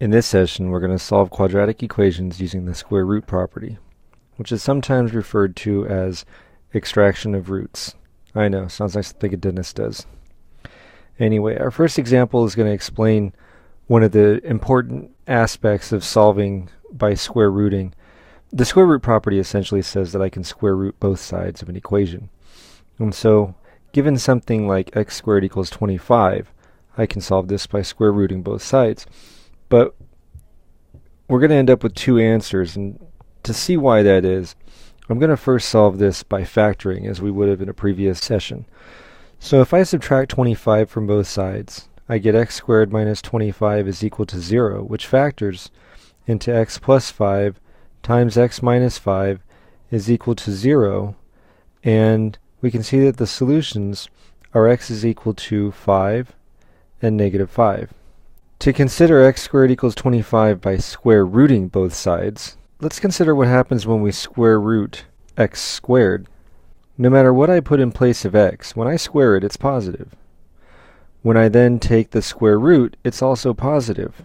In this session, we're going to solve quadratic equations using the square root property, which is sometimes referred to as extraction of roots. I know, sounds like something a dentist does. Anyway, our first example is going to explain one of the important aspects of solving by square rooting. The square root property essentially says that I can square root both sides of an equation. And so, given something like x squared equals 25, I can solve this by square rooting both sides. But we're going to end up with two answers, and to see why that is, I'm going to first solve this by factoring, as we would have in a previous session. So if I subtract 25 from both sides, I get x squared minus 25 is equal to 0, which factors into x plus 5 times x minus 5 is equal to 0, and we can see that the solutions are x is equal to 5 and negative 5. To consider x squared equals 25 by square rooting both sides, let's consider what happens when we square root x squared. No matter what I put in place of x, when I square it, it's positive. When I then take the square root, it's also positive.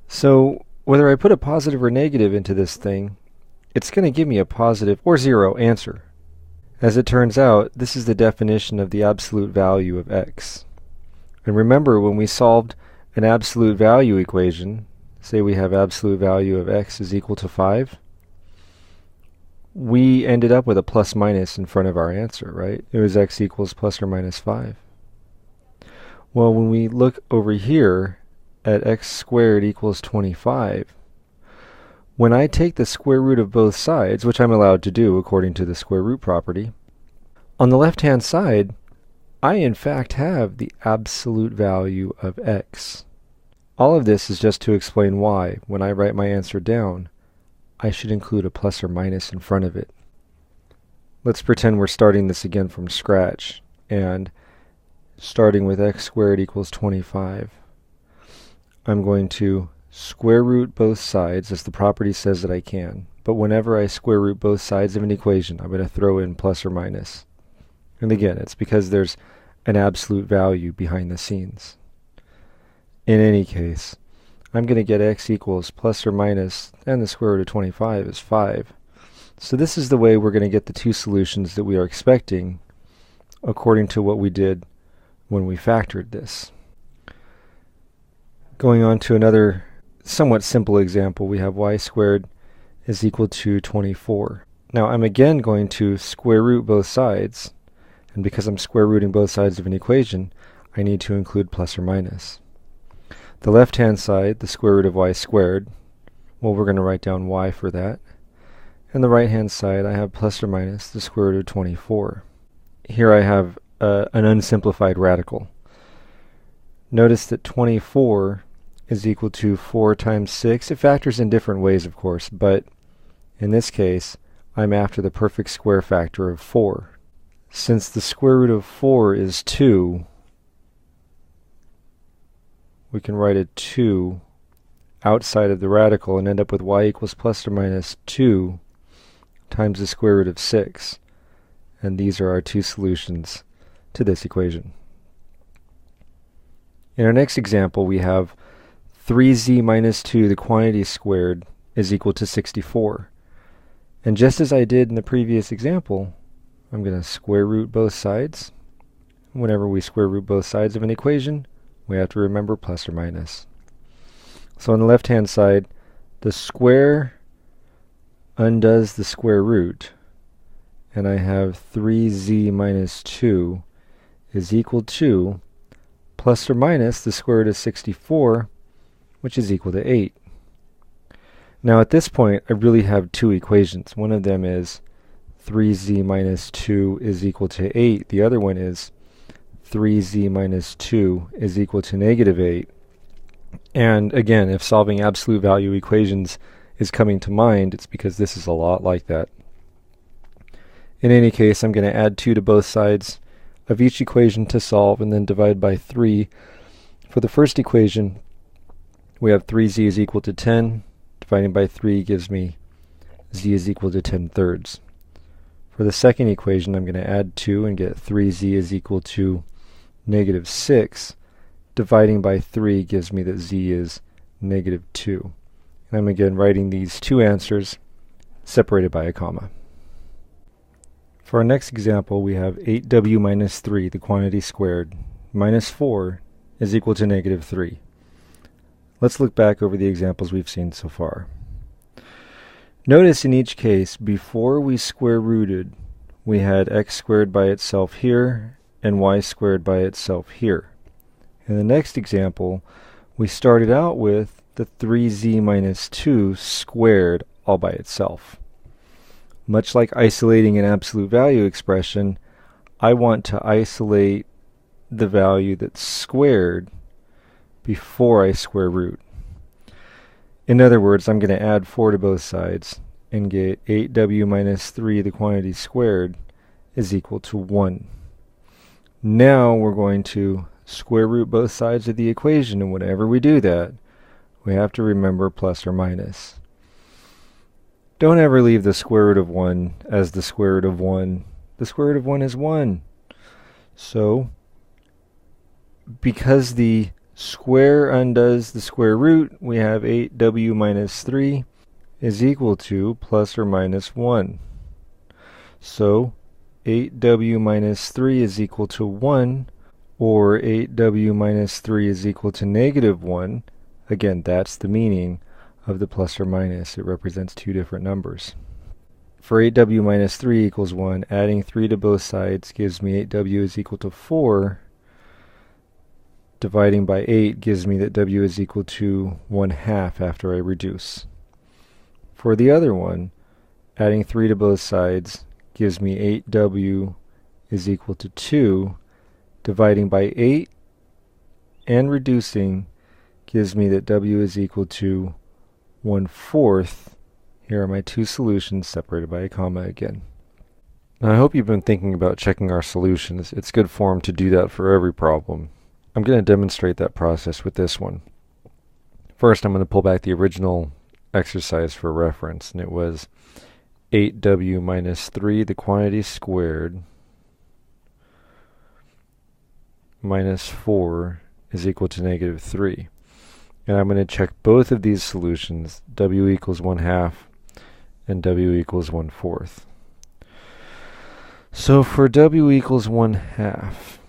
So whether I put a positive or negative into this thing, it's going to give me a positive or 0 answer. As it turns out, this is the definition of the absolute value of x. And remember, when we solved an absolute value equation, say we have absolute value of x is equal to 5, we ended up with a plus minus in front of our answer, right? It was x equals plus or minus 5. Well, when we look over here at x squared equals 25, when I take the square root of both sides, which I'm allowed to do according to the square root property, on the left-hand side, I in fact have the absolute value of x. All of this is just to explain why, when I write my answer down, I should include a plus or minus in front of it. Let's pretend we're starting this again from scratch, and starting with x squared equals 25. I'm going to square root both sides, as the property says that I can, but whenever I square root both sides of an equation, I'm going to throw in plus or minus. And again, it's because there's an absolute value behind the scenes. In any case, I'm going to get x equals plus or minus, and the square root of 25 is 5. So this is the way we're going to get the two solutions that we are expecting according to what we did when we factored this. Going on to another somewhat simple example, we have y squared is equal to 24. Now I'm again going to square root both sides, and because I'm square rooting both sides of an equation, I need to include plus or minus. The left-hand side, the square root of y squared, well, we're going to write down y for that. And the right-hand side, I have plus or minus the square root of 24. Here I have an unsimplified radical. Notice that 24 is equal to 4 times 6. It factors in different ways, of course, but in this case, I'm after the perfect square factor of 4. Since the square root of 4 is 2, we can write a 2 outside of the radical and end up with y equals plus or minus 2 times the square root of 6. And these are our two solutions to this equation. In our next example, we have 3z minus 2, the quantity squared, is equal to 64. And just as I did in the previous example, I'm going to square root both sides. Whenever we square root both sides of an equation, we have to remember plus or minus. So on the left-hand side, the square undoes the square root, and I have 3z minus 2 is equal to plus or minus the square root of 64, which is equal to 8. Now at this point, I really have two equations. One of them is 3z minus 2 is equal to 8. The other one is 3z minus 2 is equal to negative 8. And again, if solving absolute value equations is coming to mind, it's because this is a lot like that. In any case, I'm going to add 2 to both sides of each equation to solve and then divide by 3. For the first equation, we have 3z is equal to 10. Dividing by 3 gives me z is equal to 10 thirds. For the second equation, I'm going to add 2 and get 3z is equal to negative 6. Dividing by 3 gives me that z is negative 2. And I'm again writing these two answers separated by a comma. For our next example, we have 8w minus 3, the quantity squared, minus 4 is equal to negative 3. Let's look back over the examples we've seen so far. Notice in each case, before we square rooted, we had x squared by itself here and y squared by itself here. In the next example, we started out with the 3z minus 2 squared all by itself. Much like isolating an absolute value expression, I want to isolate the value that's squared before I square root. In other words, I'm going to add 4 to both sides and get 8w minus 3, the quantity squared, is equal to 1. Now we're going to square root both sides of the equation, and whenever we do that, we have to remember plus or minus. Don't ever leave the square root of 1 as the square root of 1. The square root of 1 is 1. So, because the square undoes the square root, we have 8w minus 3 is equal to plus or minus 1. So, 8w minus 3 is equal to 1, or 8w minus 3 is equal to negative 1. Again, that's the meaning of the plus or minus. It represents two different numbers. For 8w minus 3 equals 1, adding 3 to both sides gives me 8w is equal to 4. Dividing by 8 gives me that w is equal to 1/2 after I reduce. For the other one, adding 3 to both sides gives me 8w is equal to 2. Dividing by 8 and reducing gives me that w is equal to 1/4. Here are my two solutions separated by a comma again. Now I hope you've been thinking about checking our solutions. It's good form to do that for every problem. I'm going to demonstrate that process with this one. First, I'm going to pull back the original exercise for reference, and it was 8w minus 3, the quantity squared, minus 4 is equal to negative 3. And I'm going to check both of these solutions, w equals 1/2 and w equals 1/4. So for w equals 1/2,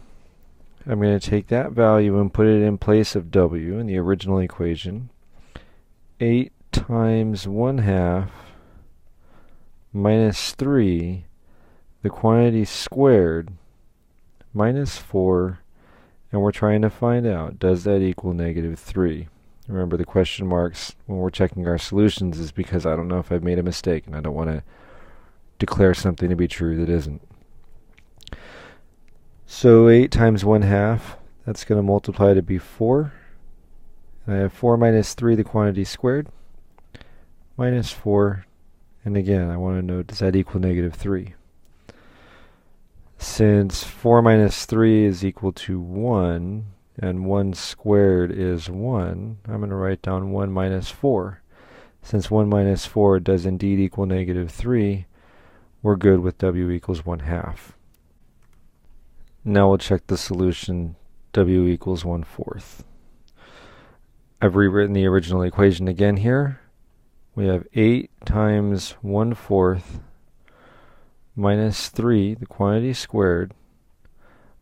I'm going to take that value and put it in place of w in the original equation. 8 times 1/2 minus 3, the quantity squared, minus 4, and we're trying to find out, does that equal negative 3? Remember, the question marks when we're checking our solutions is because I don't know if I've made a mistake, and I don't want to declare something to be true that isn't. So 8 times 1/2, that's going to multiply to be 4. And I have 4 minus 3, the quantity squared, minus 4. And again, I want to know, does that equal negative 3? Since 4 minus 3 is equal to 1, and 1 squared is 1, I'm going to write down 1 minus 4. Since 1 minus 4 does indeed equal negative 3, we're good with w equals 1/2. Now we'll check the solution, w equals 1/4. I've rewritten the original equation again here. We have 8 times 1/4 minus 3, the quantity squared,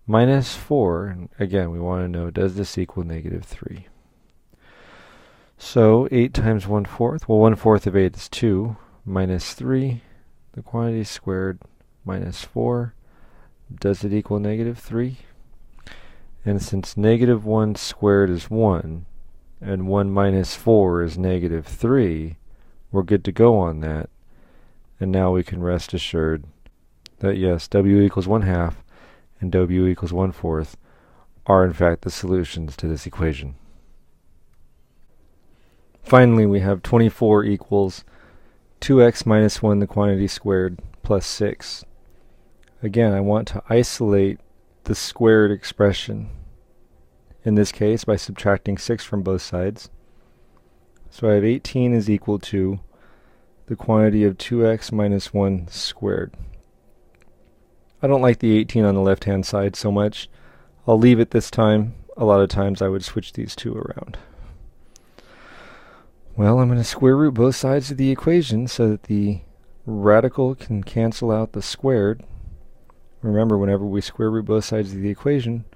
minus 4, and again we want to know, does this equal negative 3? So 8 times 1/4, well 1/4 of 8 is 2, minus 3, the quantity squared, minus 4, does it equal negative 3? And since negative 1 squared is 1, and 1 minus 4 is negative 3, we're good to go on that. And now we can rest assured that yes, w equals 1/2 and w equals 1/4 are in fact the solutions to this equation. Finally, we have 24 equals 2x minus 1, the quantity squared, plus 6. Again, I want to isolate the squared expression, in this case by subtracting 6 from both sides. So I have 18 is equal to the quantity of 2x minus 1 squared. I don't like the 18 on the left-hand side so much. I'll leave it this time. A lot of times I would switch these two around. Well, I'm going to square root both sides of the equation so that the radical can cancel out the squared. Remember, whenever we square root both sides of the equation,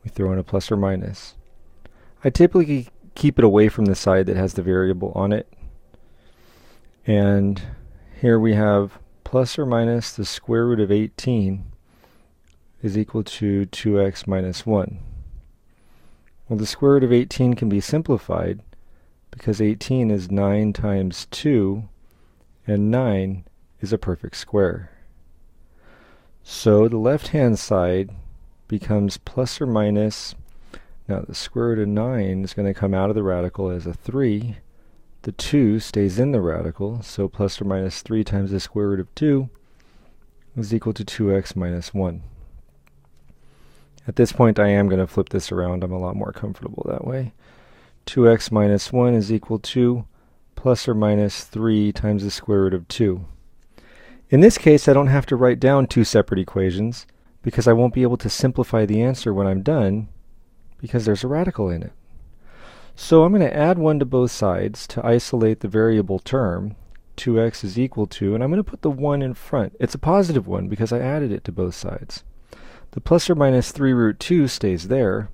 we throw in a plus or minus. I typically keep it away from the side that has the variable on it. And here we have plus or minus the square root of 18 is equal to 2x minus 1. Well, the square root of 18 can be simplified because 18 is 9 times 2, and 9 is a perfect square. So the left-hand side becomes plus or minus, now the square root of 9 is going to come out of the radical as a 3. The 2 stays in the radical, so plus or minus 3 times the square root of 2 is equal to 2x minus 1. At this point I am going to flip this around. I'm a lot more comfortable that way. 2x minus 1 is equal to plus or minus 3 times the square root of 2. In this case, I don't have to write down two separate equations because I won't be able to simplify the answer when I'm done because there's a radical in it. So I'm going to add 1 to both sides to isolate the variable term. 2x is equal to, and I'm going to put the 1 in front. It's a positive 1 because I added it to both sides. The plus or minus 3 root 2 stays there.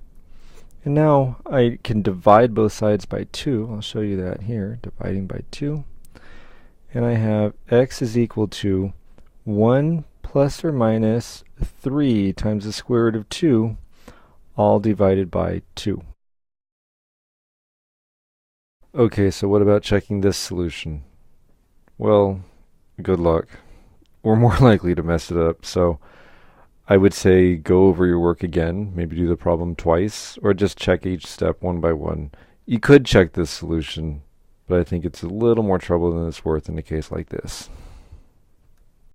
And now I can divide both sides by 2. I'll show you that here, dividing by 2. And I have x is equal to 1 plus or minus 3 times the square root of 2, all divided by 2. Okay, so what about checking this solution? Well, good luck. We're more likely to mess it up, so I would say go over your work again, maybe do the problem twice, or just check each step one by one. You could check this solution, but I think it's a little more trouble than it's worth in a case like this.